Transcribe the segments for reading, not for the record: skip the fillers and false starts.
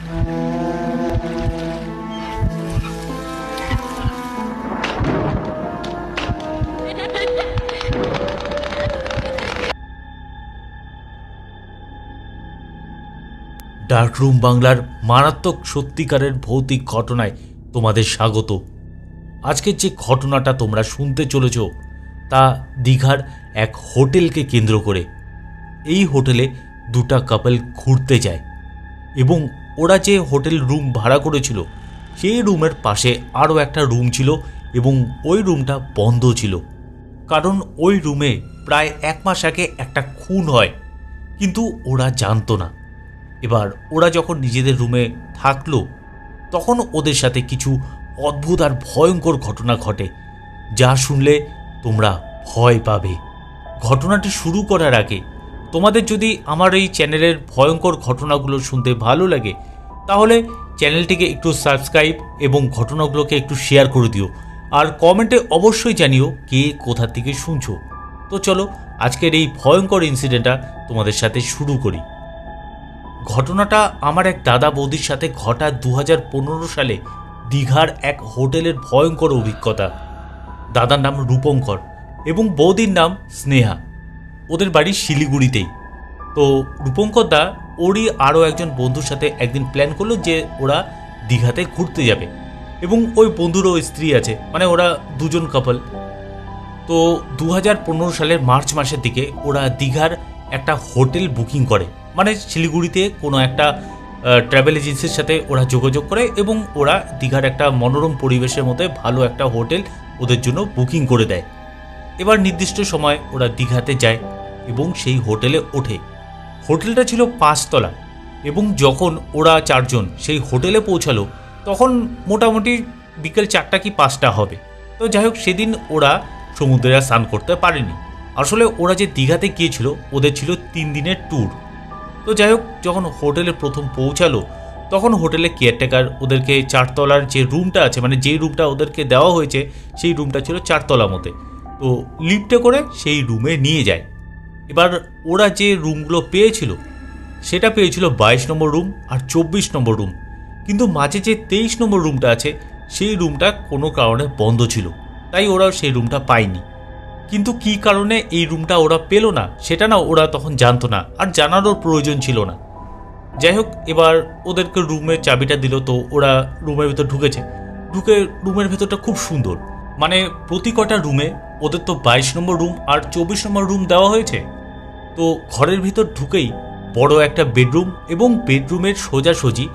Dark room বাংলার মারাত্মক সত্যিকারের ভৌতিক ঘটনায় তোমাদের স্বাগত। আজকের যে ঘটনাটা তোমরা শুনতে চলেছ তা দীঘার এক হোটেলকে কেন্দ্র করে। এই হোটেলে দুটা কাপল ঘুরতে যায় এবং ওরা যে হোটেল রুম ভাড়া করেছিল সেই রুমের পাশে আরও একটা রুম ছিল এবং ওই রুমটা বন্ধ ছিল, কারণ ওই রুমে প্রায় 1 মাস আগে একটা খুন হয়, কিন্তু ওরা জানতো না। এবার ওরা যখন নিজেদের রুমে থাকলো তখন ওদের সাথে কিছু অদ্ভুত আর ভয়ঙ্কর ঘটনা ঘটে, যা শুনলে তোমরা ভয় পাবে। ঘটনাটি শুরু করার আগে তোমাদের যদি আমার এই চ্যানেলের ভয়ঙ্কর ঘটনাগুলো শুনতে ভালো লাগে তাহলে চ্যানেলটিকে একটু সাবস্ক্রাইব এবং ঘটনাগুলোকে একটু শেয়ার করে দিও, আর কমেন্টে অবশ্যই জানিও কে কোথা থেকে শুনছো। তো চলো আজকের এই ভয়ঙ্কর ইনসিডেন্টটা তোমাদের সাথে শুরু করি। ঘটনাটা আমার এক দাদা বৌদির সাথে ঘটা 2015 সালে দীঘার এক হোটেলের ভয়ঙ্কর অভিজ্ঞতা। দাদার নাম রূপঙ্কর এবং বৌদির নাম স্নেহা। ওদের বাড়ি শিলিগুড়িতেই। তো রূপঙ্কর দা ওরই আরও একজন বন্ধুর সাথে একদিন প্ল্যান করলো যে ওরা দীঘাতে ঘুরতে যাবে, এবং ওই বন্ধুরও স্ত্রী আছে, মানে ওরা দুজন কাপল। তো 2015 সালের মার্চ মাসের দিকে ওরা দীঘার একটা হোটেল বুকিং করে, মানে শিলিগুড়িতে কোনো একটা ট্রাভেল এজেন্সির সাথে ওরা যোগাযোগ করে এবং ওরা দীঘার একটা মনোরম পরিবেশের মধ্যে ভালো একটা হোটেল ওদের জন্য বুকিং করে দেয়। এবার নির্দিষ্ট সময় ওরা দীঘাতে যায় এবং সেই হোটেলে ওঠে। হোটেলটা ছিল 5 তলা এবং যখন ওরা 4 জন সেই হোটেলে পৌঁছালো তখন মোটামুটি বিকেল 4টা কি 5টা হবে। তো যাই হোক, সেদিন ওরা সমুদ্রে স্নান করতে পারেনি। আসলে ওরা যে দীঘাতে গিয়েছিল ওদের ছিল 3 দিনের ট্যুর। তো যাই হোক, যখন হোটেলে প্রথম পৌঁছালো তখন হোটেলে কেয়ারটেকার ওদেরকে 4 তলার যে রুমটা আছে, মানে যেই রুমটা ওদেরকে দেওয়া হয়েছে সেই রুমটা ছিল 4 তলার মধ্যে, তো লিফটে করে সেই রুমে নিয়ে যায়। এবার ওরা যে রুমগুলো পেয়েছিল সেটা পেয়েছিল 22 নম্বর রুম আর 24 নম্বর রুম, কিন্তু মাঝে যে 23 নম্বর রুমটা আছে সেই রুমটা কোনো কারণে বন্ধ ছিল, তাই ওরা সেই রুমটা পায়নি। কিন্তু কী কারণে এই রুমটা ওরা পেল না সেটা না ওরা তখন জানতো না, আর জানারও প্রয়োজন ছিল না। যাই হোক, এবার ওদেরকে রুমের চাবিটা দিল, তো ওরা রুমের ভেতর ঢুকে রুমের ভেতরটা খুব সুন্দর, মানে প্রতি কটা রুমে ওদের তো 22 নম্বর রুম আর 24 নম্বর রুম দেওয়া হয়েছে। তো ঘরের ভিতর ঢুকেই বড় একটা বেডরুম এবং বেডরুমের সোজাসুজি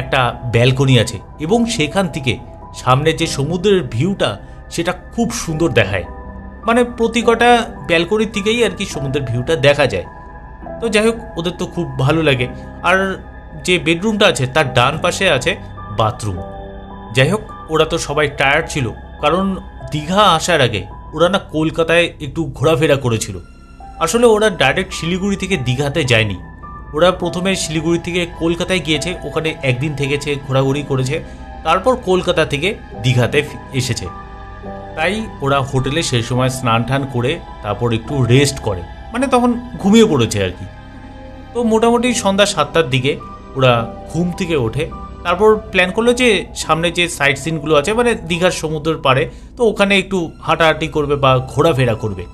একটা ব্যালকনি আছে এবং সেখান থেকে সামনে যে সমুদ্রের ভিউটা সেটা খুব সুন্দর দেখায়, মানে প্রতি কটা ব্যালকনির থেকেই আর কি সমুদ্রের ভিউটা দেখা যায়। তো যাই হোক, ওদের তো খুব ভালো লাগে। আর যে বেডরুমটা আছে তার ডান পাশে আছে বাথরুম। যাই হোক, ওরা তো সবাই টায়ার্ড ছিল, কারণ দীঘা আসার আগে ওরা না কলকাতায় একটু ঘোরাফেরা করেছিল। আসলে ওরা ডাইরেক্ট শিলিগুড়ি থেকে দীঘাতে যায়নি, ওরা প্রথমে শিলিগুড়ি থেকে কলকাতায় গিয়েছে, ওখানে একদিন থেকেছে, ঘোরাঘুরি করেছে, তারপর কলকাতা থেকে দীঘাতে এসেছে। তাই ওরা হোটেলে সেই সময় স্নান টান করে তারপর একটু রেস্ট করে, মানে তখন ঘুমিয়ে পড়েছে আর কি। তো মোটামুটি সন্ধ্যা 7টার দিকে ওরা ঘুম থেকে ওঠে, তারপর প্ল্যান করলো যে সামনে যে সাইট সিনগুলো আছে, মানে দীঘার সমুদ্রের পাড়ে, তো ওখানে একটু হাঁটাহাঁটি করবে বা ঘোরাফেরা করবে।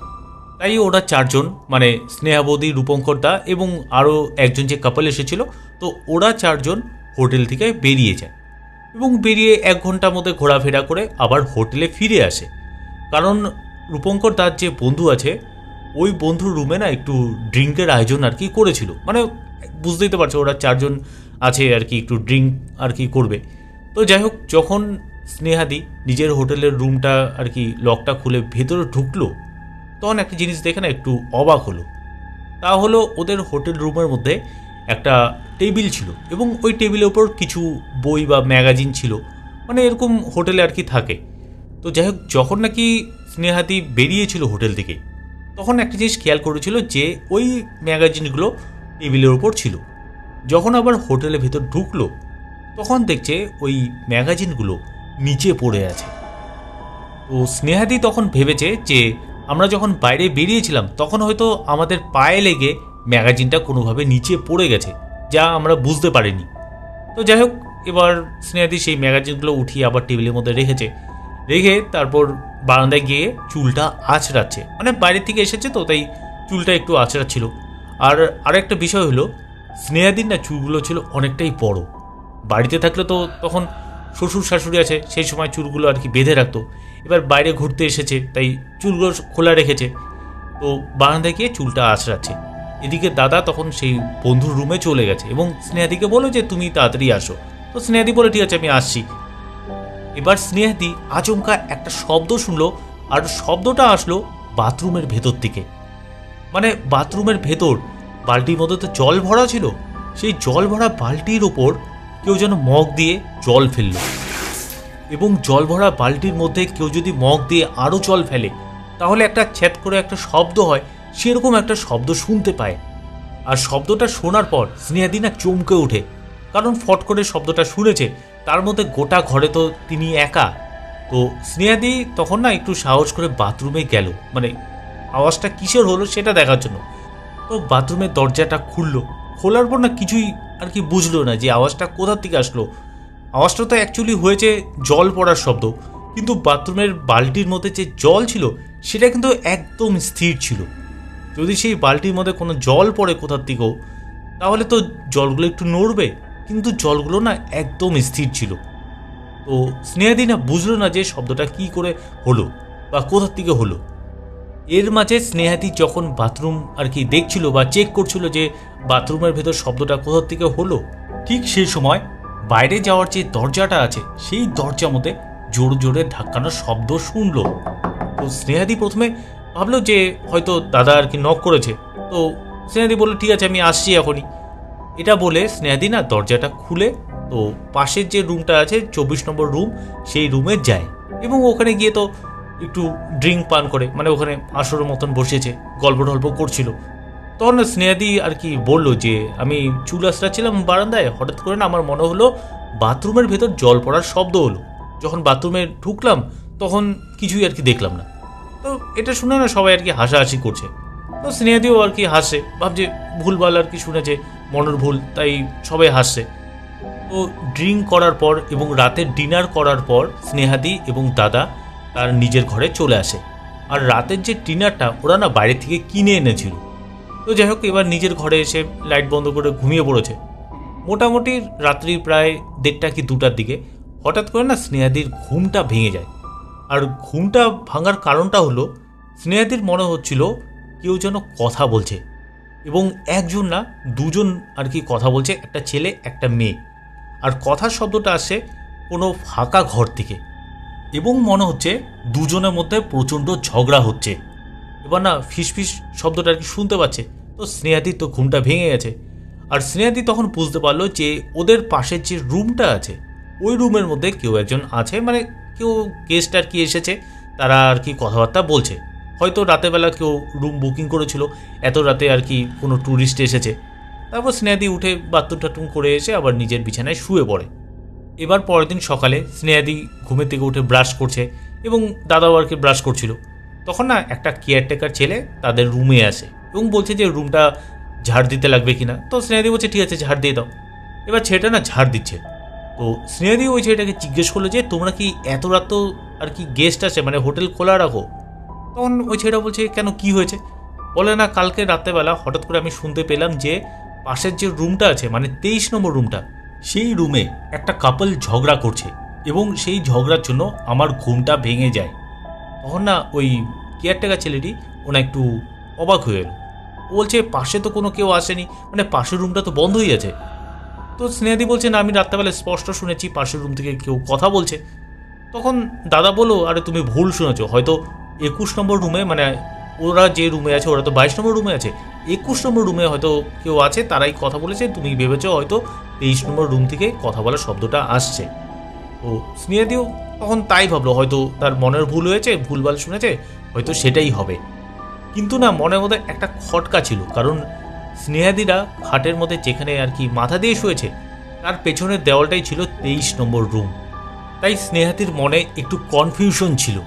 তাই ওরা 4 জন, মানে স্নেহা বৌদি, রূপঙ্কর দা এবং আরও একজন যে কাপল এসেছিল, তো ওরা 4 জন হোটেল থেকে বেরিয়ে যায় এবং বেরিয়ে 1 ঘন্টার মধ্যে ঘোরাফেরা করে আবার হোটেলে ফিরে আসে। কারণ রূপঙ্কর দার যে বন্ধু আছে ওই বন্ধুর রুমে না একটু ড্রিঙ্কের আয়োজন আর কি করেছিল, মানে বুঝতেই তো পারছো ওরা 4 জন আছে আর কি, একটু ড্রিঙ্ক আর কি করবে। তো যাই হোক, যখন স্নেহাদি নিজের হোটেলের রুমটা আর কি লকটা খুলে ভেতরে ঢুকলো তখন একটা জিনিস দেখে না একটু অবাক হলো। তা হলো ওদের হোটেল রুমের মধ্যে একটা টেবিল ছিল এবং ওই টেবিলের ওপর কিছু বই বা ম্যাগাজিন ছিল, মানে এরকম হোটেলে আর কি থাকে। তো যাই হোক, যখন নাকি স্নেহাদি বেরিয়েছিল হোটেল থেকে তখন একটা জিনিস খেয়াল করেছিল যে ওই ম্যাগাজিনগুলো টেবিলের ওপর ছিল। যখন আবার হোটেলের ভেতর ঢুকলো তখন দেখছে ওই ম্যাগাজিনগুলো নিচে পড়ে আছে। তো স্নেহাদি তখন ভেবেছে যে আমরা যখন বাইরে বেরিয়েছিলাম তখন হয়তো আমাদের পায়ে লেগে ম্যাগাজিনটা কোনোভাবে নিচে পড়ে গেছে, যা আমরা বুঝতে পারিনি। তো যাই হোক, এবার স্নেহাদি সেই ম্যাগাজিনগুলো উঠিয়ে আবার টেবিলের মধ্যে রেখে তারপর বারান্দায় গিয়ে চুলটা আঁচড়াচ্ছে, মানে বাইরের থেকে এসেছে তো তাই চুলটা একটু আঁচড়াচ্ছিল। আর আরেকটা বিষয় হলো, স্নেহাদির না চুলগুলো ছিল অনেকটাই বড়। বাড়িতে থাকলে তো তখন শ্বশুর শাশুড়ি আছে, সেই সময় চুলগুলো আর কি বেঁধে রাখতো। এবার বাইরে ঘুরতে এসেছে তাই চুলগুলো খোলা রেখেছে, তো বারান্দায় গিয়ে চুলটা আঁচড়াচ্ছে। এদিকে দাদা তখন সেই বন্ধুর রুমে চলে গেছে এবং স্নেহাদিকে বলো যে তুমি তাড়াতাড়ি আসো। তো স্নেহাদি বলে ঠিক আছে আমি আসছি। এবার স্নেহাদি আচমকা একটা শব্দ শুনলো, আর শব্দটা আসলো বাথরুমের ভেতর থেকে। মানে বাথরুমের ভেতর বালতির মধ্যে তো জল ভরা ছিল, সেই জল ভরা বালতির ওপর কেউ যেন মগ দিয়ে জল ফেললো, এবং জল ভরা বালতির মধ্যে কেউ যদি মগ দিয়ে আরও জল ফেলে তাহলে একটা ছ্যাদ করে একটা শব্দ হয়, সেরকম একটা শব্দ শুনতে পায়। আর শব্দটা শোনার পর স্নেহাদি না চমকে ওঠে, কারণ ফট করে শব্দটা শুনেছে, তার মধ্যে গোটা ঘরে তো তিনি একা। তো স্নেহাদি তখন না একটু সাহস করে বাথরুমে গেল, মানে আওয়াজটা কিসের হলো সেটা দেখার জন্য। তো বাথরুমের দরজাটা খুললো, খোলার পর না কিছুই আর কি বুঝলো না যে আওয়াজটা কোথার থেকে আসলো। আওয়াজটা তো অ্যাকচুয়ালি হয়েছে জল পড়ার শব্দ, কিন্তু বাথরুমের বালতির মধ্যে যে জল ছিল সেটা কিন্তু একদম স্থির ছিল। যদি সেই বালতির মধ্যে কোনো জল পড়ে কোথার থেকেও তাহলে তো জলগুলো একটু নড়বে, কিন্তু জলগুলো না একদম স্থির ছিল। তো স্নেহাদি না বুঝলো না যে শব্দটা কি করে হলো বা কোথার থেকে হলো। এর মাঝে স্নেহাদি যখন বাথরুম আর কি দেখছিল বা চেক করছিল যে বাথরুমের ভেতর শব্দটা কোথার থেকে হলো, ঠিক সেই সময় বাইরে যাওয়ার যে দরজাটা আছে সেই দরজার মধ্যে জোরে জোরে ধাক্কানোর শব্দ শুনলো। তো স্নেহাদি প্রথমে ভাবলো যে হয়তো দাদা আর কি নক করেছে। তো স্নেহাদি বললো ঠিক আছে আমি আসছি এখনই। এটা বলে স্নেহাদি না দরজাটা খুলে তো পাশের যে রুমটা আছে 24 নম্বর রুম, সেই রুমে যায় এবং ওখানে গিয়ে তো একটু ড্রিঙ্ক পান করে, মানে ওখানে আসরের মতন বসেছে, গল্প টল্প করছিল। তখন স্নেহাদি আর কি বললো যে আমি চুল আঁচড়াচ্ছিলাম বারান্দায়, হঠাৎ করে না আমার মনে হলো বাথরুমের ভেতর জল পড়ার শব্দ হলো। যখন বাথরুমে ঢুকলাম তখন কিছুই আর কি দেখলাম না। তো এটা শুনে না সবাই আর কি হাসাহাসি করছে। তো স্নেহাদিও আর কি হাসছে, ভাবছে ভুলভাল আর কি শুনেছে, মনের ভুল, তাই সবাই হাসছে। তো ড্রিঙ্ক করার পর এবং রাতের ডিনার করার পর স্নেহাদি এবং দাদা তার নিজের ঘরে চলে আসে। আর রাতের যে ডিনারটা ওরা না বাইরে থেকে কিনে এনেছিল। তো যাই হোক, এবার নিজের ঘরে এসে লাইট বন্ধ করে ঘুমিয়ে পড়েছে। মোটামুটি রাত্রি প্রায় 1:30 কি 2টার দিকে হঠাৎ করে না স্নেহাদির ঘুমটা ভেঙে যায়। আর ঘুমটা ভাঙার কারণটা হলো স্নেহাদির মনে হচ্ছিল কেউ যেন কথা বলছে, এবং একজন না দুজন আর কি কথা বলছে, একটা ছেলে একটা মেয়ে। আর কথার শব্দটা আসছে কোনো ফাঁকা ঘর থেকে, এবং মনে হচ্ছে দুজনের মধ্যে প্রচণ্ড ঝগড়া হচ্ছে। এবার না ফিসফিস শব্দটা আর কি শুনতে পাচ্ছে। তো স্নেহাদির তো ঘুমটা ভেঙে গেছে। আর স্নেহাদি তখন বুঝতে পারলো যে ওদের পাশের যে রুমটা আছে ওই রুমের মধ্যে কেউ একজন আছে, মানে কেউ গেস্ট আর কি এসেছে, তারা আর কি কথাবার্তা বলছে। হয়তো রাতেরবেলা কেউ রুম বুকিং করেছিল, এত রাতে আর কি কোনো ট্যুরিস্ট এসেছে। তারপর স্নেহাদি উঠে বাথরুম টাথরুম করে এসে আবার নিজের বিছানায় শুয়ে পড়ে। এবার পরের দিন সকালে স্নেহাদি ঘুমের থেকে উঠে ব্রাশ করছে এবং দাদাও আর কি ব্রাশ করছিল। তখন না একটা কেয়ারটেকার ছেলে তাদের রুমে আসে এবং বলছে যে রুমটা ঝাড় দিতে লাগবে কিনা। তো স্নেহাদি বলছে ঠিক আছে ঝাড় দিয়ে দাও। এবার ছেলেটা না ঝাড় দিচ্ছে। তো স্নেহাদি ওই ছেলেটাকে জিজ্ঞেস করলো যে তোমরা কি এত রাত তো আর কি গেস্ট আছে, মানে হোটেল খোলা রাখো? তখন ওই ছেলেটা বলছে কেন, কি হয়েছে? বলে না কালকে রাত্রেবেলা হঠাৎ করে আমি শুনতে পেলাম যে পাশের যে রুমটা আছে, মানে 23 নম্বর রুমটা, সেই রুমে একটা কাপল ঝগড়া করছে এবং সেই ঝগড়ার জন্য আমার ঘুমটা ভেঙে যায়। তখন না ওই কেয়ারটেকার ছেলেটি ওনা একটু অবাক হয়ে এলো। ও বলছে পাশে তো কোনো কেউ আসেনি, মানে পাশের রুমটা তো বন্ধই আছে। তো স্নেহাদি বলছে না আমি রাত্রেবেলা স্পষ্ট শুনেছি পাশের রুম থেকে কেউ কথা বলছে। তখন দাদা বলো আরে তুমি ভুল শুনেছো, হয়তো 21 নম্বর রুমে, মানে ওরা যে রুমে আছে ওরা তো 22 নম্বর রুমে আছে, 21 নম্বর রুমে হয়তো কেউ আছে, তারাই কথা বলেছে, তুমি ভেবেছো হয়তো 23 নম্বর রুম থেকে কথা বলার শব্দটা আসছে। তো স্নেহাদিও তখন তাই ভাবলো, হয়তো তার মনের ভুল হয়েছে, ভুলভাল শুনেছে, হয়তো সেটাই হবে। কিন্তু না মনের মধ্যে একটা খটকা ছিল, কারণ স্নেহাদিরা খাটের মধ্যে যেখানে আর কি মাথা দিয়ে শুয়েছে তার পেছনের দেওয়ালটাই ছিল 23 নম্বর রুম। তাই স্নেহাদির মনে একটু কনফিউশন ছিল।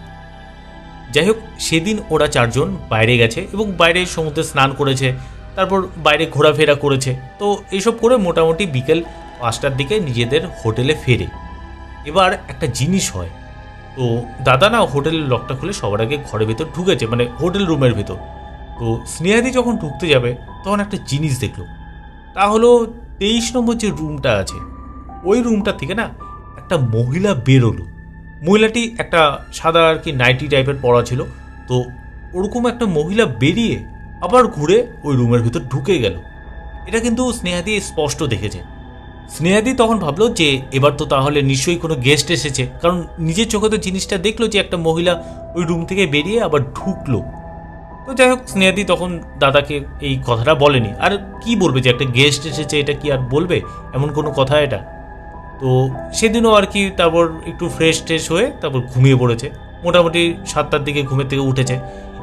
যাই হোক, সেদিন ওরা চারজন বাইরে গেছে এবং বাইরে সমুদ্রে স্নান করেছে, তারপর বাইরে ঘোরাফেরা করেছে। তো এইসব করে মোটামুটি বিকেল 5টার দিকে নিজেদের হোটেলে ফেরে। এবার একটা জিনিস হয়, তো দাদা না হোটেলের লকটা খুলে সবার আগে ঘরের ভেতর ঢুকেছে, মানে হোটেল রুমের ভেতর। তো স্নেহাদি যখন ঢুকতে যাবে তখন একটা জিনিস দেখলো, তা হলো 23 নম্বর যে রুমটা আছে ওই রুমটা থেকে না একটা মহিলা বেরোলো। মহিলাটি একটা সাদা আর কি নাইটি টাইপের পরা ছিল। তো ওরকম একটা মহিলা বেরিয়ে আবার ঘুরে ওই রুমের ভিতর ঢুকে গেল। এটা কিন্তু স্নেহাদি স্পষ্ট দেখেছে। স্নেহাদি তখন ভাবলো যে এবার তো তাহলে নিশ্চয়ই কোনো গেস্ট এসেছে, কারণ নিজের চোখে তো জিনিসটা দেখলো যে একটা মহিলা ওই রুম থেকে বেরিয়ে আবার ঢুকলো। তো যাই হোক, স্নেহাদি তখন দাদাকে এই কথাটা বলেনি। আর কি বলবে যে একটা গেস্ট এসেছে, এটা কি আর বলবে? এমন কোনো কথা এটা? তো সেদিনও আর কি তারপর একটু ফ্রেশ ট্রেশ হয়ে তারপর ঘুমিয়ে পড়েছে। মোটামুটি 7টার দিকে ঘুমের থেকে উঠেছে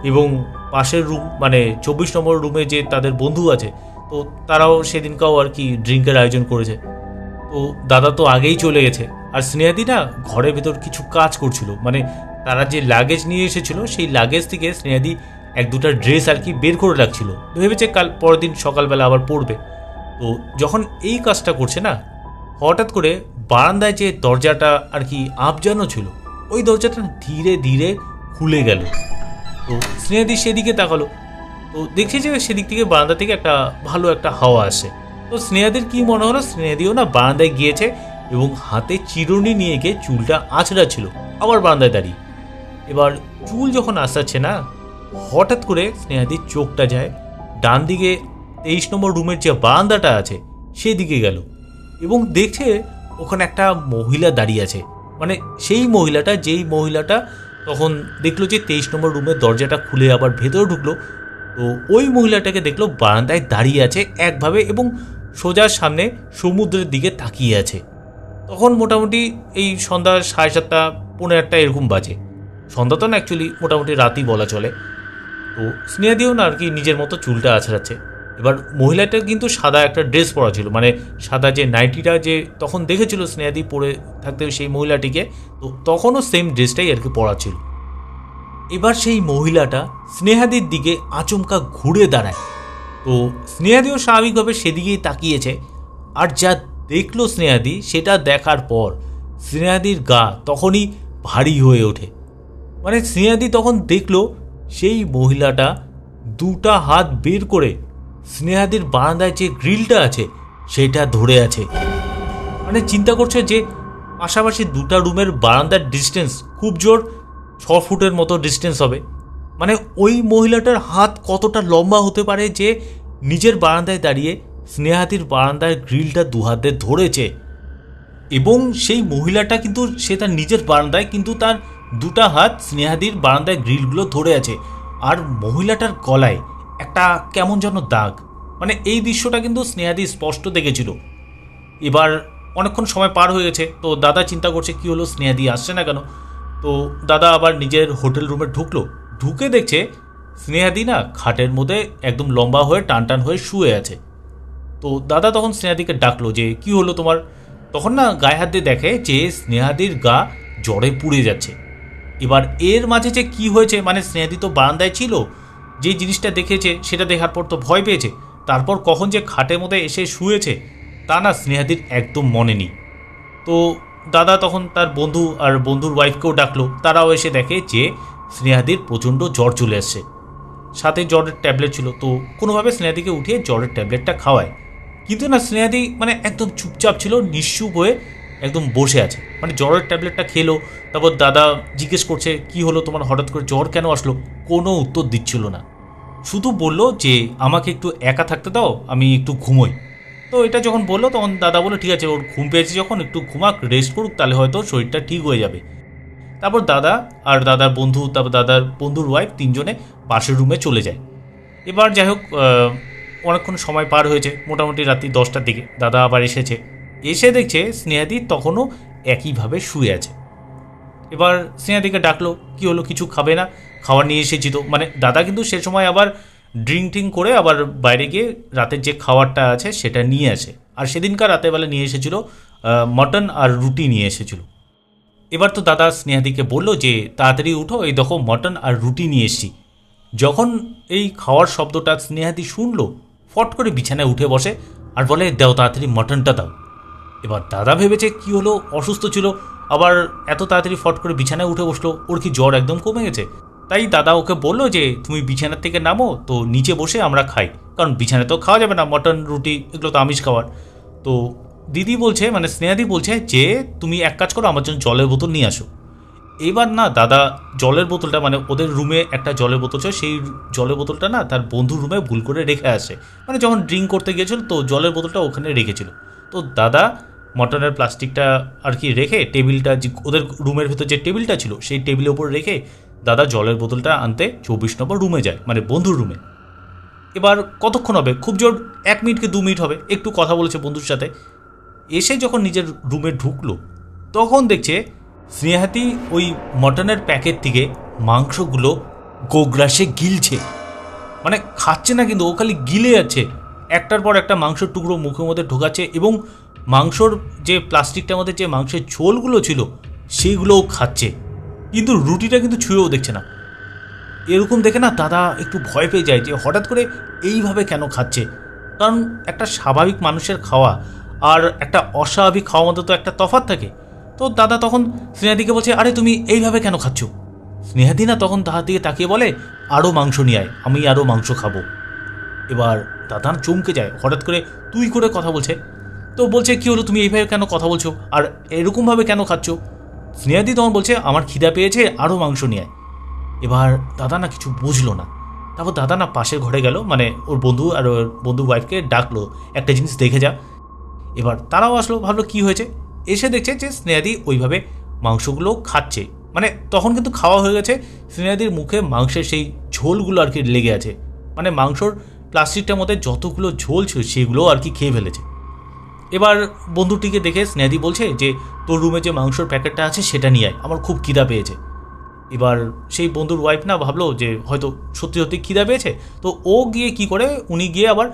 এবং পাশের রুম মানে 24 নম্বর রুমে যে তাদের বন্ধু আছে, তো তারাও সেদিনকাও আর কি ড্রিঙ্কের আয়োজন করেছে। তো দাদা তো আগেই চলে গেছে, আর স্নেহাদি না ঘরের ভেতর কিছু কাজ করছিল। মানে তারা যে লাগেজ নিয়ে এসেছিল সেই লাগেজ থেকে স্নেহাদি 1-2টা ড্রেস আর কি বের করে রাখছিল, ভেবেছে কাল পরের দিন সকালবেলা আবার পরবে। তো যখন এই কাজটা করছে না, হঠাৎ করে বারান্দায় যে দরজাটা আর কি আবজানো ছিল ওই দরজাটা ধীরে ধীরে খুলে গেল। তো স্নেহাদি সেদিকে তাকালো, তো দেখছি যে সেদিক থেকে বারান্দা থেকে একটা ভালো একটা হাওয়া আসে। তো স্নেহাদির কি মনে হলো, স্নেহাদিও না বারান্দায় গিয়েছে এবং হাতে চিরুনি নিয়ে গিয়ে চুলটা আঁচড়া ছিল আবার বারান্দায় দাঁড়িয়ে। এবার চুল যখন আঁচড়াচ্ছে না, হঠাৎ করে স্নেহাদির চোখটা যায় ডান দিকে 23 নম্বর রুমের যে বারান্দাটা আছে সেদিকে গেল এবং দেখছে ওখানে একটা মহিলা দাঁড়িয়ে আছে। মানে সেই মহিলাটা, যেই মহিলাটা তখন দেখলো যে 23 নম্বর রুমের দরজাটা খুলে আবার ভেতরে ঢুকলো, তো ওই মহিলাটাকে দেখলো বারান্দায় দাঁড়িয়ে আছে একভাবে এবং সোজা সামনে সমুদ্রের দিকে তাকিয়ে আছে। তখন মোটামুটি এই সন্ধ্যা 7:30 পৌনে 8টা এরকম বাজে। সন্ধ্যা তো না, অ্যাকচুয়ালি মোটামুটি রাতই বলা চলে। তো স্নেহাদিও না আর কি নিজের মতো চুলটা আছড়াচ্ছে। এবার মহিলাটা কিন্তু সাদা একটা ড্রেস পরা ছিল, মানে সাদা যে নাইটিটা যে তখন দেখেছিল স্নেহাদি পরে থাকতে সেই মহিলাটিকে, তো তখনও সেম ড্রেসটাই আর কি পরা ছিল। এবার সেই মহিলাটা স্নেহাদির দিকে আচমকা ঘুরে দাঁড়ায়। তো স্নেহাদিও স্বাভাবিকভাবে সেদিকেই তাকিয়েছে। আর যা দেখলো স্নেহাদি, সেটা দেখার পর স্নেহাদির গা তখনই ভারী হয়ে ওঠে। মানে স্নেহাদি তখন দেখলো সেই মহিলাটা 2টা হাত বের করে স্নেহাদির বারান্দায় যে গ্রিলটা আছে সেটা ধরে আছে। মানে চিন্তা করছে যে পাশাপাশি 2টা রুমের বারান্দার ডিস্টেন্স খুব জোর 6 ফুটের মতো ডিস্টেন্স হবে। মানে ওই মহিলাটার হাত কতটা লম্বা হতে পারে যে নিজের বারান্দায় দাঁড়িয়ে স্নেহাদির বারান্দার গ্রিলটা 2 হাতে ধরেছে। এবং সেই মহিলাটা কিন্তু সে তার নিজের বারান্দায়, কিন্তু তার 2টা হাত স্নেহাদির বারান্দায় গ্রিলগুলো ধরে আছে। আর মহিলাটার গলায় একটা কেমন যেন দাগ। মানে এই দৃশ্যটা কিন্তু স্নেহাদি স্পষ্ট দেখেছিল। এবার অনেকক্ষণ সময় পার হয়ে গেছে, তো দাদা চিন্তা করছে কি হলো, স্নেহাদি আসছে না কেন। তো দাদা আবার নিজের হোটেল রুমে ঢুকলো, ঢুকে দেখছে স্নেহাদি না খাটের মধ্যে একদম লম্বা হয়ে টান টান হয়ে শুয়ে আছে। তো দাদা তখন স্নেহাদিকে ডাকলো যে কি হলো তোমার। তখন না গায়ে হাত দিয়ে দেখে যে স্নেহাদির গা জ্বরে পুড়ে যাচ্ছে। এবার এর মাঝে যে কি হয়েছে, মানে স্নেহাদি তো বারান্দায় ছিল, যে জিনিসটা দেখেছে সেটা দেখার পর তো ভয় পেয়েছে, তারপর কখন যে খাটের মধ্যে এসে শুয়েছে তা না স্নেহাদির একদম মনে নেই। তো দাদা তখন তার বন্ধু আর বন্ধুর ওয়াইফকেও ডাকলো, তারাও এসে দেখে যে স্নেহাদির প্রচণ্ড জ্বর চলে আসছে, সাথে জ্বরের ট্যাবলেট ছিল। তো কোনোভাবে স্নেহাদিকে উঠিয়ে জ্বরের ট্যাবলেটটা খাওয়ায়। কিন্তু না স্নেহাদি মানে একদম চুপচাপ ছিল, নিশ্চুপ হয়ে একদম বসে আছে। মানে জ্বরের ট্যাবলেটটা খেলো, তারপর দাদা জিজ্ঞেস করছে কি হলো তোমার, হঠাৎ করে জ্বর কেন আসলো। কোনো উত্তর দিচ্ছিল না, শুধু বলল যে আমাকে একটু একা থাকতে দাও, আমি একটু ঘুমোই। তো এটা যখন বললো তখন দাদা বললো ঠিক আছে, ওর ঘুম পেয়েছে যখন একটু ঘুমাক, রেস্ট করুক, তাহলে হয়তো শরীরটা ঠিক হয়ে যাবে। তারপর দাদা আর দাদার বন্ধু, তারপর দাদার বন্ধুর ওয়াইফ 3জনে পাশের রুমে চলে যায়। এবার যাই হোক, অনেকক্ষণ সময় পার হয়েছে, মোটামুটি রাত্রি 10টার দিকে দাদা আবার এসেছে। এসে দেখছে স্নেহাদি তখনও একইভাবে শুয়ে আছে। এবার স্নেহাদিকে ডাকলো, কি হলো, কিছু খাবে না? খাবার নিয়ে এসেছি তো। মানে দাদা কিন্তু সে সময় আবার ড্রিঙ্ক করে আবার বাইরে গিয়ে রাতের যে খাবারটা আছে সেটা নিয়ে আসে। আর সেদিনকার রাতেরবেলা নিয়ে এসেছিলো মটন আর রুটি নিয়ে এসেছিল। এবার তো দাদা স্নেহাদিকে বলল যে তাড়াতাড়ি উঠো, এই দেখো মটন আর রুটি নিয়ে এসছি। যখন এই খাওয়ার শব্দটা স্নেহাদি শুনলো, ফট করে বিছানায় উঠে বসে আর বলে দাও তাড়াতাড়ি মটনটা দাও। এবার দাদা ভেবেছে কি হলো, অসুস্থ ছিল, আবার এত তাড়াতাড়ি ফট করে বিছানায় উঠে বসলো, ওর কি জ্বর একদম কমে গেছে? তাই দাদা ওকে বললো যে তুমি বিছানার থেকে নামো, তো নিচে বসে আমরা খাই, কারণ বিছানায় তো খাওয়া যাবে না, মটন রুটি এগুলো তো আমিষ খাবার। তো দিদি বলছে, মানে স্নেহাদি বলছে যে তুমি এক কাজ করো, আমার জন্য জলের বোতল নিয়ে আসো। এবার না দাদা জলের বোতলটা, মানে ওদের রুমে একটা জলের বোতল ছিল, সেই জলের বোতলটা না তার বন্ধুর রুমে ভুল করে রেখে আসে, মানে যখন ড্রিঙ্ক করতে গিয়েছিল তো জলের বোতলটা ওখানে রেখেছিল। তো দাদা মটনের প্লাস্টিকটা আর কি রেখে টেবিলটা, ওদের রুমের ভেতর যে টেবিলটা ছিল সেই টেবিলের ওপর রেখে দাদা জলের বোতলটা আনতে 24 নম্বর রুমে যায়, মানে বন্ধুর রুমে। এবার কতক্ষণ হবে, খুব জোর 1 মিনিট কি 2 মিনিট হবে, একটু কথা বলেছে বন্ধুর সাথে। এসে যখন নিজের রুমে ঢুকলো তখন দেখছে স্নেহাতি ওই মটনের প্যাকেট থেকে মাংসগুলো গোগ্রাসে গিলছে, মানে খাচ্ছে না কিন্তু, ও খালি গিলে যাচ্ছে, একটার পর একটা মাংসের টুকরো মুখের মধ্যে ঢোকাচ্ছে, এবং মাংসর যে প্লাস্টিকটার মধ্যে যে মাংসের ঝোলগুলো ছিল সেইগুলোও খাচ্ছে, কিন্তু রুটিটা কিন্তু ছুঁয়েও দেখছে না। এরকম দেখে না দাদা একটু ভয় পেয়ে যায় যে হঠাৎ করে এইভাবে কেন খাচ্ছে, কারণ একটা স্বাভাবিক মানুষের খাওয়া আর একটা অস্বাভাবিক খাওয়ার মধ্যে তো একটা তফাৎ থাকে। তো দাদা তখন স্নেহাদিকে বলছে, আরে তুমি এইভাবে কেন খাচ্ছ? স্নেহাদি না তখন দাদার দিকে তাকিয়ে বলে, আরও মাংস নিয়ে আয়, আমি আরও মাংস খাবো। এবার দাদা চমকে যায়, হঠাৎ করে তুই করে কথা বলছে। তো বলছে, কি হলো, তুমি এইভাবে কেন কথা বলছো আর এরকমভাবে কেন খাচ্ছ? স্নেহাদি তখন বলছে, আমার খিদা পেয়েছে, আরও মাংস নিয়ে আয়। এবার দাদা না কিছু বুঝলো না, তারপর দাদা না পাশের ঘরে গেল, মানে ওর বন্ধু আর ওর বন্ধুর ওয়াইফকে ডাকলো, একটা জিনিস দেখে যা। এবার তারাও আসলো, ভাবলো কি হয়েছে, এসে দেখছে যে স্নেহাদি ওইভাবে মাংসগুলো খাচ্ছে, মানে তখন কিন্তু খাওয়া হয়ে গেছে, স্নেহাদির মুখে মাংসের সেই ঝোলগুলো আর কি লেগে আছে, মানে মাংসর প্লাস্টিকটার মধ্যে যতগুলো ঝোল ছিল সেগুলো আর কি খেয়ে ফেলেছে। এবার বন্ধুটিকে দেখে স্নেহাদি বলছে যে তোর রুমে যে মাংসর প্যাকেটটা আছে সেটা নিয়ে আয়, আমার খুব খিদা পেয়েছে। এবার সেই বন্ধুর ওয়াইফ না ভাবলো যে হয়তো সত্যি সত্যি খিদা পেয়েছে, তো ও গিয়ে কি করে, উনি গিয়ে আবার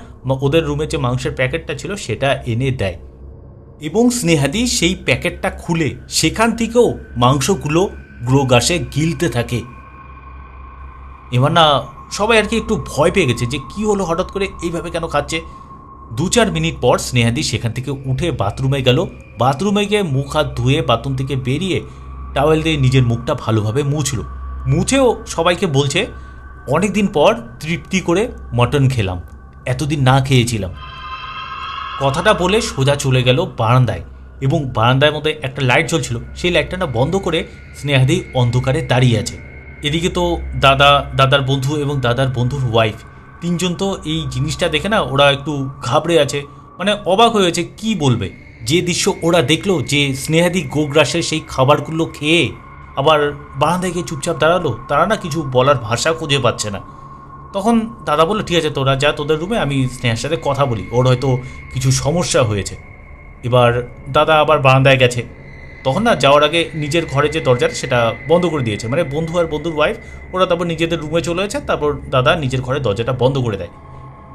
ওদের রুমে যে মাংসের প্যাকেটটা ছিল সেটা এনে দেয়, এবং স্নেহাদি সেই প্যাকেটটা খুলে সেখান থেকেও মাংসগুলো গ্রোগাসে গিলতে থাকে। এবার না সবাই আর কি একটু ভয় পেয়ে গেছে যে কি হলো, হঠাৎ করে এইভাবে কেন খাচ্ছে। 2-4 মিনিট পর স্নেহাদি সেখান থেকে উঠে বাথরুমে গেল, বাথরুমে গিয়ে মুখ হাত ধুয়ে বাথরুম থেকে বেরিয়ে টাওয়েল দিয়ে নিজের মুখটা ভালোভাবে মুছল, মুছেও সবাইকে বলছে, অনেক দিন পর তৃপ্তি করে মটন খেলাম, এতদিন না খেয়েছিলাম। কথাটা বলে সোজা চলে গেল বারান্দায়, এবং বারান্দার মধ্যে একটা লাইট জ্বলছিল, সেই লাইটটা না বন্ধ করে স্নেহাদি অন্ধকারে দাঁড়িয়ে আছে। এদিকে তো দাদা, দাদার বন্ধু এবং দাদার বন্ধুর ওয়াইফ, তিনজন তো এই জিনিসটা দেখে না ওরা একটু ঘাবড়ে আছে, মানে অবাক হয়েছে, কি বলবে। যে দৃশ্য ওরা দেখলো যে স্নেহাদি গোগ্রাসের সেই খাবারগুলো খেয়ে আবার বারান্দায় গিয়ে চুপচাপ দাঁড়ালো, তারা না কিছু বলার ভাষা খুঁজে পাচ্ছে না। তখন দাদা বললো, ঠিক আছে তোরা যা তোদের রুমে, আমি স্নেহার সাথে কথা বলি, ওর হয়তো কিছু সমস্যা হয়েছে। এবার দাদা আবার বারান্দায় গেছে, তখন না যাওয়ার আগে নিজের ঘরে যে দরজাটা সেটা বন্ধ করে দিয়েছে, মানে বন্ধু আর বন্ধুর ওয়াইফ ওরা তারপর নিজেদের রুমে চলে গেছে, তারপর দাদা নিজের ঘরে দরজাটা বন্ধ করে দেয়।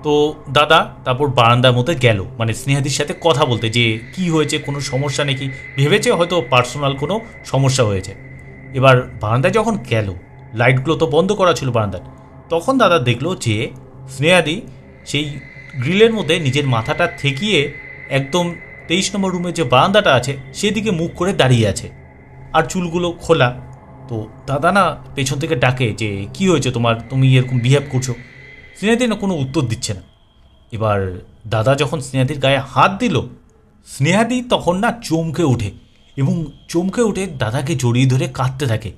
তো দাদা তারপর বারান্দার মধ্যে গেল, মানে স্নেহাদির সাথে কথা বলতে, যে কি হয়েছে, কোনো সমস্যা নাকি, ভেবেছে হয়তো পার্সোনাল কোনো সমস্যা হয়েছে। এবার বারান্দায় যখন গেল, লাইটগুলো তো বন্ধ করা ছিল বারান্দার, তখন দাদা দেখলো যে স্নেহাদি সেই গ্রিলের মধ্যে নিজের মাথাটা ঠেকিয়ে একদম 23 নম্বর রুমে যে বারান্দাটা আছে সেদিকে মুখ করে দাঁড়িয়ে আছে, আর চুলগুলো খোলা। তো দাদা না পেছন থেকে ডাকে যে কি হয়েছে তোমার, তুমি এরকম বিহেভ করছো। স্নেহাদি না কোনো উত্তর দিচ্ছে না। এবার দাদা যখন স্নেহাদির গায়ে হাত দিল, স্নেহাদি তখন না চমকে ওঠে, এবং চমকে উঠে দাদাকে জড়িয়ে ধরে কাঁদতে থাকে,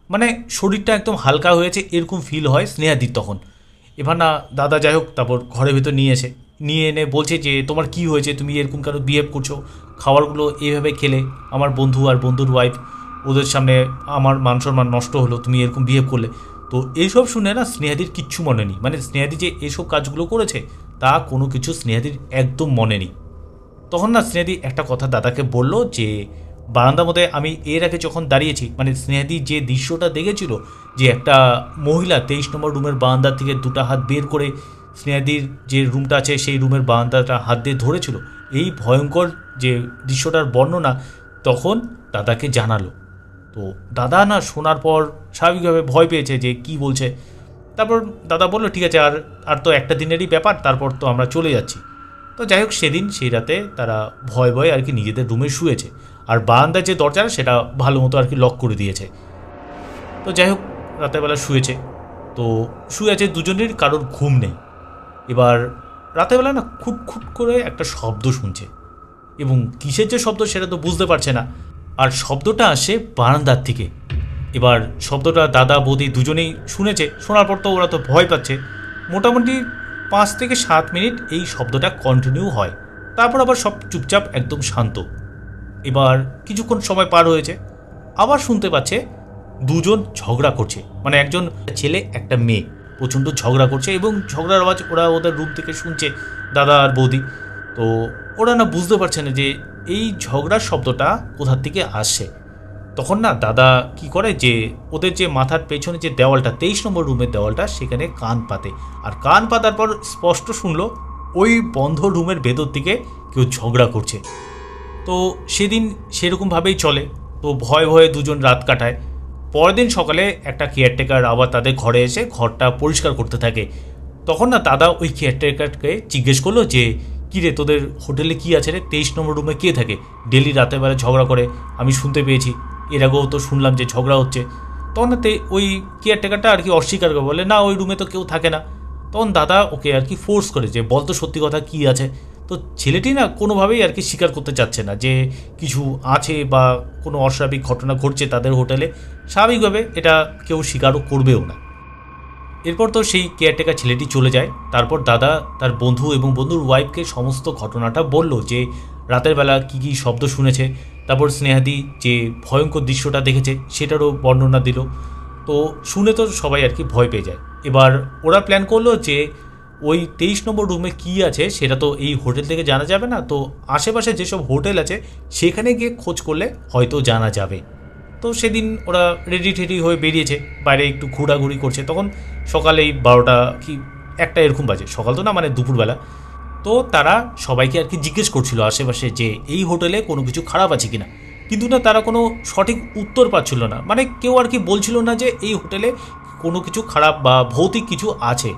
মানে শরীরটা একদম হালকা হয়েছে এরকম ফিল হয় স্নেহাদির তখন। এবার না দাদা যাই হোক তারপর ঘরের ভেতর নিয়ে এনে বলছে যে তোমার কি হয়েছে, তুমি এরকম কেন বিহেভ করছো, খাবারগুলো এইভাবে খেলে, আমার বন্ধু আর বন্ধুর ওয়াইফ ওদের সামনে আমার মান সম্মান নষ্ট হলো, তুমি এরকম বিহেভ করলে। তো এইসব শুনে না স্নেহাদির কিচ্ছু মনে নেই, মানে স্নেহাদি যে এইসব কাজগুলো করেছে তা কোনো কিছু স্নেহাদির একদম মনে নেই। তখন না স্নেহাদি একটা কথা দাদাকে বলল যে বারান্দার মধ্যে আমি এর আগে যখন দাঁড়িয়েছি, মানে স্নেহাদি যে দৃশ্যটা দেখেছিল যে একটা মহিলা 23 নম্বর রুমের বারান্দার থেকে দুটো হাত বের করে স্নেহাদির যে রুমটা আছে সেই রুমের বারান্দাটা হাত দিয়ে ধরেছিল, এই ভয়ঙ্কর যে দৃশ্যটার বর্ণনা তখন দাদাকে জানালো। তো দাদা না শোনার পর স্বাভাবিকভাবে ভয় পেয়েছে যে কি বলছে। তারপর দাদা বললো, ঠিক আছে, আর তো একটা দিনেরই ব্যাপার, তারপর তো আমরা চলে যাচ্ছি। তো যাই হোক সেদিন সেই রাতে তারা ভয়ে ভয়ে আর কি নিজেদের রুমে শুয়েছে, আর বারান্দার যে দরজা সেটা ভালো মতো আর কি লক করে দিয়েছে। তো যাই হোক রাতের বেলা শুয়েছে, তো শুয়ে আছে দুজনের, কারোর ঘুম নেই। এবার রাতের বেলা না খুটখুট করে একটা শব্দ শুনছে, এবং কিসের যে শব্দ সেটা তো বুঝতে পারছে না, আর শব্দটা আসে বারান্দার থেকে। এবার শব্দটা দাদা বৌদি দুজনেই শুনেছে, শোনার পর তো ওরা তো ভয় পাচ্ছে। মোটামুটি 5 থেকে 7 মিনিট এই শব্দটা কন্টিনিউ হয়, তারপর আবার সব চুপচাপ একদম শান্ত। এবার কিছুক্ষণ সময় পার হয়েছে, আবার শুনতে পাচ্ছে দুজন ঝগড়া করছে, মানে একজন ছেলে একটা মেয়ে প্রচণ্ড ঝগড়া করছে, এবং ঝগড়ার আওয়াজ ওরা ওদের রুম থেকে শুনছে, দাদা আর বৌদি। তো ওরা না বুঝতে পারছে না যে এই ঝগড়ার শব্দটা কোথার থেকে আসছে। তখন না দাদা কি করে যে ওদের যে মাথার পেছনে যে দেওয়ালটা, 23 নম্বর রুমের দেওয়ালটা, সেখানে কান পাতে, আর কান পাতার পর স্পষ্ট শুনলো ওই বন্ধ রুমের ভেতর থেকে কেউ ঝগড়া করছে। তো সেদিন সেরকমভাবেই চলে, তো ভয়ে ভয়ে দুজন রাত কাটায়। পরের দিন সকালে একটা কেয়ারটেকার আবার তাদের ঘরে এসে ঘরটা পরিষ্কার করতে থাকে। তখন না দাদা ওই কেয়ারটেকারকে জিজ্ঞেস করলো যে কী রে, তোদের হোটেলে কী আছে রে, 23 নম্বর রুমে কে থাকে? ডেলি রাতের বেলা ঝগড়া করে, আমি শুনতে পেয়েছি, এর আগেও তো শুনলাম যে ঝগড়া হচ্ছে। তখন ওই কেয়ারটেকারটা আর কি অস্বীকার করে, বলে না ওই রুমে তো কেউ থাকে না। তখন দাদা ওকে আর কি ফোর্স করে যে বল তো সত্যি কথা কী আছে। তো ছেলেটি না কোনোভাবেই আর কি স্বীকার করতে চাচ্ছে না যে কিছু আছে বা কোনো অস্বাভাবিক ঘটনা ঘটছে তাদের হোটেলে। স্বাভাবিকভাবে এটা কেউ স্বীকারও করবেও না। এরপর তো সেই কেয়ারটেকার ছেলেটি চলে যায়। তারপর দাদা তার বন্ধু এবং বন্ধুর ওয়াইফকে সমস্ত ঘটনাটা বলল, যে রাতের বেলা কী কী শব্দ শুনেছে, তারপর স্নেহাদি যে ভয়ঙ্কর দৃশ্যটা দেখেছে সেটারও বর্ণনা দিল। তো শুনে তো সবাই আর কি ভয় পেয়ে যায়। এবার ওরা প্ল্যান করলো যে ওই 23 নম্বর রুমে কী আছে সেটা তো এই হোটেল থেকে জানা যাবে না, তো আশেপাশে যেসব হোটেল আছে সেখানে গিয়ে খোঁজ করলে হয়তো জানা যাবে। তো সেদিন ওরা রেডি টেডি হয়ে বেরিয়েছে, বাইরে একটু ঘোরাঘুরি করছে। তখন সকালেই 12টা কি 1টা এরকম বাজে, সকাল তো না মানে দুপুরবেলা। তো তারা সবাইকে আর কি জিজ্ঞেস করছিল আশেপাশে যে এই হোটেলে কোনো কিছু খারাপ আছে কিনা, কিন্তু না তারা কোনো সঠিক উত্তর পাচ্ছিল না, মানে কেউ আর কি বলছিল না যে এই হোটেলে কোনো কিছু খারাপ বা ভৌতিক কিছু আছে।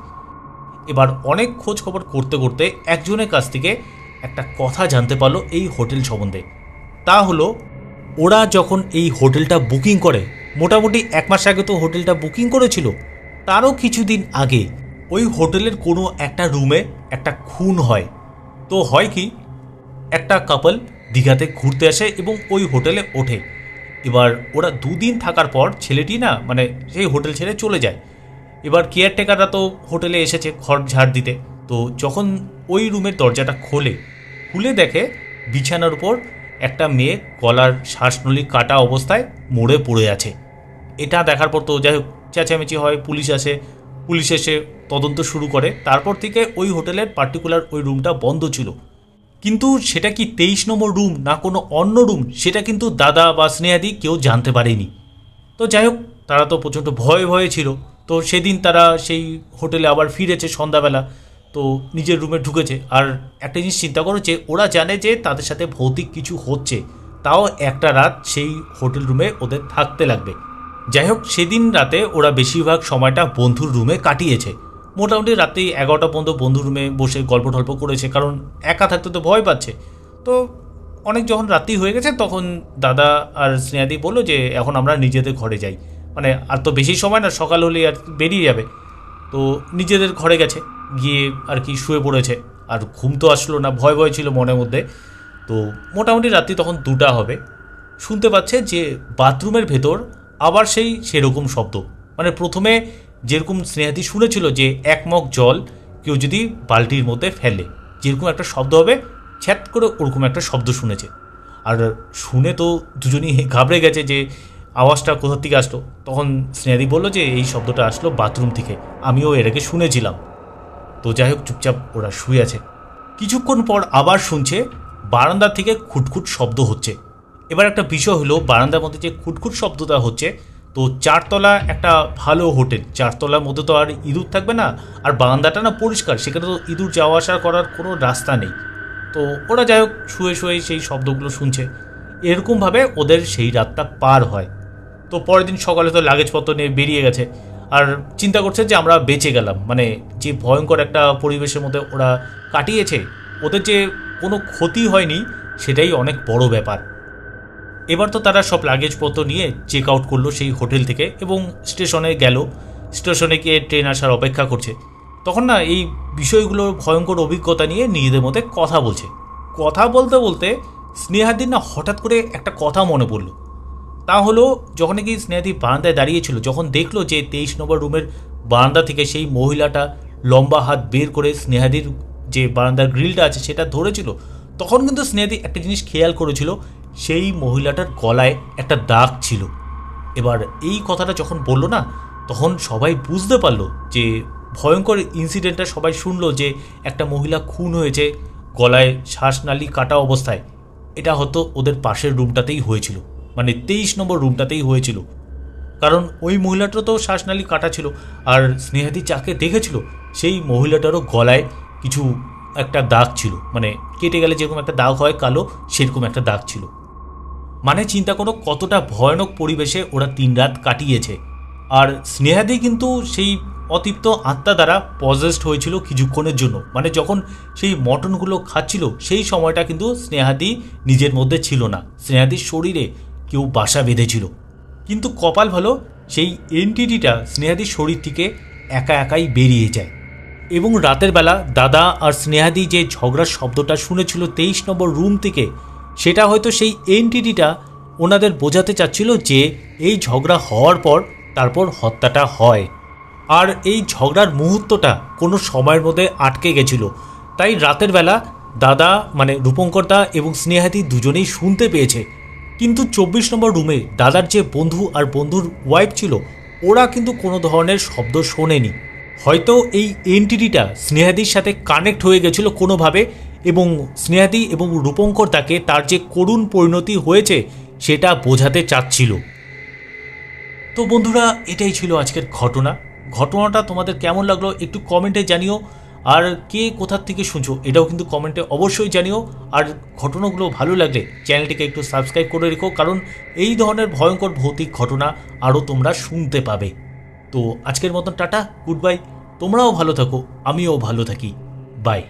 এবার অনেক খোঁজ খবর করতে করতে একজনের কাছ থেকে একটা কথা জানতে পারলো এই হোটেল সম্বন্ধে। তা হলো, ওরা যখন এই হোটেলটা বুকিং করে, মোটামুটি 1 মাস আগে তো হোটেলটা বুকিং করেছিল, তারও কিছুদিন আগে ওই হোটেলের কোনো একটা রুমে একটা খুন হয়। তো হয় কি, একটা কাপল দীঘাতে ঘুরতে আসে এবং ওই হোটেলে ওঠে। এবার ওরা 2 দিন থাকার পর ছেলেটি না মানে সেই হোটেল ছেড়ে চলে যায়। এবার কেয়ারটেকাররা তো হোটেলে এসেছে ঘর ঝাড় দিতে। তো যখন ওই রুমের দরজাটা খুলে দেখে বিছানার উপর একটা মেয়ে গলার শ্বাসনলী কাটা অবস্থায় মরে পড়ে আছে। এটা দেখার পর তো যাই হোক চেঁচামেচি হয়, পুলিশ আসে, পুলিশ এসে তদন্ত শুরু করে। তারপর থেকে ওই হোটেলের পার্টিকুলার ওই রুমটা বন্ধ ছিল, কিন্তু সেটা কি 23 নম্বর রুম না কোনো অন্য রুম সেটা কিন্তু দাদা বা স্নেহাদি কেউ জানতে পারেনি। তো যাই হোক তারা তো প্রচণ্ড ভয়ে ভয়ে ছিল। তো সেদিন তারা সেই হোটেলে আবার ফিরেছে সন্ধ্যাবেলা, তো নিজের রুমে ঢুকেছে। আর একটা জিনিস চিন্তা করো যে ওরা জানে যে তাদের সাথে ভৌতিক কিছু হচ্ছে, তাও একটা রাত সেই হোটেল রুমে ওদের থাকতে লাগবে। যাই হোক সেদিন রাতে ওরা বেশিরভাগ সময়টা বন্ধুর রুমে কাটিয়েছে। মোটামুটি রাতে 11টা পর্যন্ত বন্ধুর রুমে বসে গল্প টল্প করেছে, কারণ একা থাকতে তো ভয় পাচ্ছে। তো অনেক যখন রাত্রি হয়ে গেছে তখন দাদা আর স্নেহাদি বললো যে এখন আমরা নিজেদের ঘরে যাই, মানে আর তো বেশি সময় না, সকাল হলেই আর বেরিয়ে যাবে। তো নিজেদের ঘরে গেছে, গিয়ে আর কি শুয়ে পড়েছে। আর ঘুম তো আসলো না, ভয় ভয় ছিল মনের মধ্যে। তো মোটামুটি রাত্রি তখন 2টা হবে, শুনতে পাচ্ছে যে বাথরুমের ভেতর আবার সেরকম শব্দ। মানে প্রথমে যেরকম স্নেহাদি শুনেছিল যে 1 মগ জল কেউ যদি বালতির মধ্যে ফেলে যেরকম একটা শব্দ হবে, ছ্যাট করে ওরকম একটা শব্দ শুনেছে। আর শুনে তো দুজনই ঘাবড়ে গেছে যে আওয়াজটা কোথা থেকে আসলো। তখন স্নেহাদি বললো যে এই শব্দটা আসলো বাথরুম থেকে, আমিও এর আগে শুনেছিলাম। তো যাই হোক চুপচাপ ওরা শুয়ে আছে। কিছুক্ষণ পর আবার শুনছে বারান্দা থেকে খুটখুট শব্দ হচ্ছে। এবার একটা বিষয় হলো, বারান্দার মধ্যে যে খুটখুট শব্দটা হচ্ছে, তো 4তলা একটা ভালো হোটেল, 4তলার মধ্যে তো আর ইঁদুর থাকবে না, আর বারান্দাটা না পরিষ্কার, সেখানে তো ইঁদুর যাওয়া আসা করার কোনো রাস্তা নেই। তো ওরা যাই হোক শুয়ে শুয়ে সেই শব্দগুলো শুনছে। এরকমভাবে ওদের সেই রাতটা পার হয়। তো পরের দিন সকালে তো লাগেজপত্র নিয়ে বেরিয়ে গেছে, আর চিন্তা করছে যে আমরা বেঁচে গেলাম, মানে যে ভয়ঙ্কর একটা পরিবেশের মধ্যে ওরা কাটিয়েছে ওদের যে কোনো ক্ষতি হয়নি সেটাই অনেক বড় ব্যাপার। এবার তো তারা সব লাগেজপত্র নিয়ে চেক আউট করলো সেই হোটেল থেকে এবং স্টেশনে গেল। স্টেশনে গিয়ে ট্রেন আসার অপেক্ষা করছে। তখন না এই বিষয়গুলোর ভয়ঙ্কর অভিজ্ঞতা নিয়ে নিজেদের মধ্যে কথা বলছে। কথা বলতে বলতে স্নেহাদির না হঠাৎ করে একটা কথা মনে পড়ল। তা হলো, যখন কি স্নেহাদি বারান্দায় দাঁড়িয়েছিল, যখন দেখলো যে 23 নম্বর রুমের বারান্দা থেকে সেই মহিলাটা লম্বা হাত বের করে স্নেহাদির যে বারান্দার গ্রিলটা আছে সেটা ধরেছিল, তখন কিন্তু স্নেহাদি একটা জিনিস খেয়াল করেছিল, সেই মহিলাটার গলায় একটা দাগ ছিল। এবার এই কথাটা যখন বললো না, তখন সবাই বুঝতে পারলো যে ভয়ঙ্কর ইনসিডেন্টটা সবাই শুনলো যে একটা মহিলা খুন হয়েছে গলায় শ্বাসনালী কাটা অবস্থায়। এটা হয়তো ওদের পাশের রুমটাতেই হয়েছিল, মানে 23 নম্বর রুমটাতেই হয়েছিল। কারণ ওই মহিলাটারও তো শ্বাসনালী কাটা ছিল, আর স্নেহাদি যাকে দেখেছিল সেই মহিলাটারও গলায় কিছু একটা দাগ ছিল, মানে কেটে গেলে যেরকম একটা দাগ হয় কালো, সেরকম একটা দাগ ছিল। মানে চিন্তা করো কতটা ভয়ানক পরিবেশে ওরা 3 রাত কাটিয়েছে। আর স্নেহাদি কিন্তু সেই অতৃপ্ত আত্মা দ্বারা পজেসড হয়েছিল কিছুক্ষণের জন্য। মানে যখন সেই মটনগুলো খাচ্ছিল সেই সময়টা কিন্তু স্নেহাদি নিজের মধ্যে ছিল না, স্নেহাদির শরীরে কেউ বাসা বেঁধেছিল। কিন্তু কপাল ভালো, সেই এন্টিটিটা স্নেহাদির শরীর থেকে একা একাই বেরিয়ে যায়। এবং রাতের বেলা দাদা আর স্নেহাদি যে ঝগড়ার শব্দটা শুনেছিল 23 নম্বর রুম থেকে, সেটা হয়তো সেই এন্টিটিটা ওনাদের বোঝাতে চাচ্ছিল যে এই ঝগড়া হওয়ার পর তারপর হত্যাটা হয়। আর এই ঝগড়ার মুহূর্তটা কোনো সময়ের মধ্যে আটকে গেছিল। তাই রাতের বেলা দাদা মানে রূপঙ্কর দা এবং স্নেহাদি দুজনেই শুনতে পেয়েছে। কিন্তু 24 নম্বর রুমে দাদার যে বন্ধু আর বন্ধুর ওয়াইফ ছিল, ওরা কিন্তু কোনো ধরনের শব্দ শোনেনি। হয়তো এই এন্টিটিটা স্নেহাদির সাথে কানেক্ট হয়ে গেছিল কোনোভাবে, এবং স্নেহাদি এবং রূপঙ্কর দাকে তার যে করুণ পরিণতি হয়েছে সেটা বোঝাতে চাচ্ছিল। তো বন্ধুরা, এটাই ছিল আজকের ঘটনাটা তোমাদের কেমন লাগলো একটু কমেন্টে জানিও। আর কে কোথার থেকে শুনছো এটাও কিন্তু কমেন্টে অবশ্যই জানিও। আর ঘটনাগুলো ভালো লাগলে চ্যানেলটিকে একটু সাবস্ক্রাইব করে রেখো, কারণ এই ধরনের ভয়ঙ্কর ভৌতিক ঘটনা আরও তোমরা শুনতে পাবে। তো আজকের মতন টাটা, গুড বাই। তোমরাও ভালো থাকো, আমিও ভালো থাকি, বাই।